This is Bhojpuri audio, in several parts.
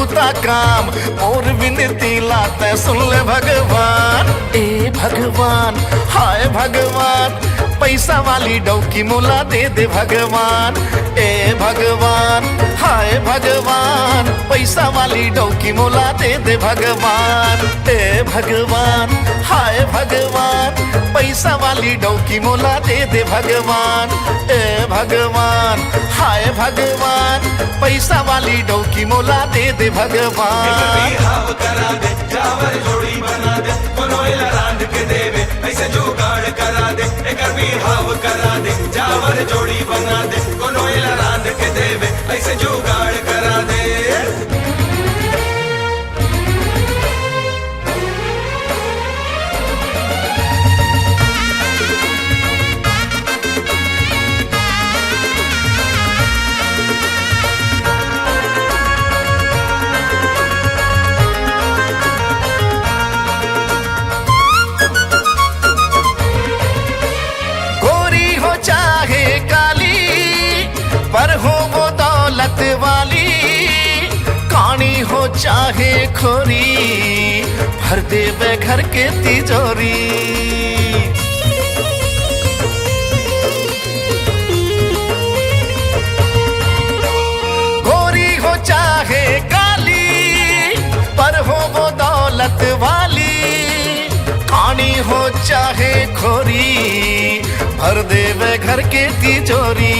कुता काम और विनती लाते सुन ले भगवान। ए भगवान हाय भगवान, पैसा वाली डौकी मोला दे दे भगवान। ए भगवान हाय भगवान, पैसा वाली डौकी मोला दे दे भगवान। ए भगवान हाय भगवान, पैसा वाली डौकी मोला दे दे भगवान। ए भगवान हाय भगवान, पैसा वाली डौकी मोला दे दे भगवान। हाव करा दे जावर जोड़ी बना दे, कोनोइला रांध के देवे ऐसे जुगाड़ करा दे। एक भी हाव करा दे जावर जोड़ी बना दे, कोनोइला रांध के देवे ऐसे जुगाड़ करा दे। चाहे काली पर हो वो दौलत वाली, कानी हो चाहे खोरी भर देवे घर के तिजोरी। गोरी हो चाहे काली पर हो वो दौलत वाली, कानी हो चाहे खोरी भर देवे घर के तिजोरी।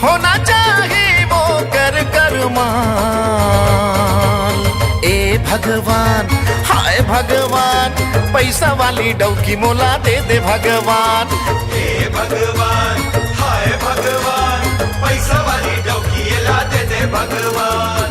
होना चाहे वो कर माल। ए भगवान हाय भगवान, पैसा वाली डौकी मोला दे दे भगवान। ए भगवान हाय भगवान, पैसा वाली डौकी ला दे दे भगवान।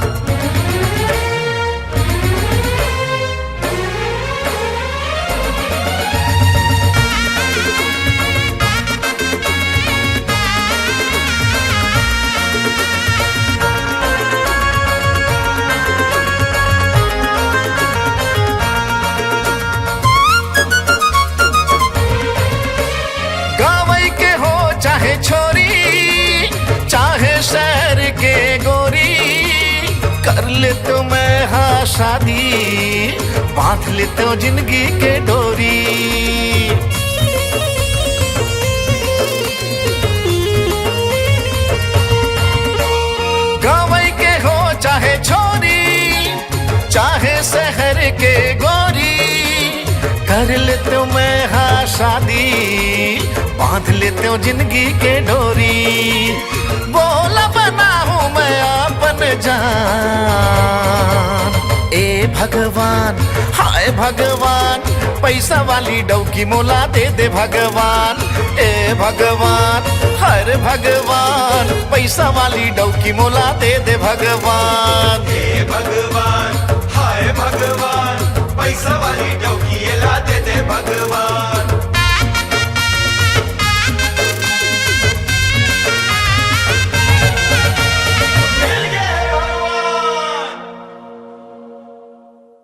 छोरी चाहे शहर के गोरी, कर ले तो मैं हाँ शादी, बांध ले तो जिंदगी के डोरी। गाँव के हो चाहे छोरी, चाहे शहर के गोरी, कर ले तो मैं हाँ शादी, बांध लेते हो जिंदगी के डोरी। बोला बना हूं मैं अपन जान। ए भगवान हाय भगवान, पैसा वाली डौकी मोला दे दे भगवान। ए भगवान हर भगवान, पैसा वाली डौकी मोला दे दे भगवान। ए भगवान हाय भगवान, पैसा वाली डौकी ला दे दे भगवान।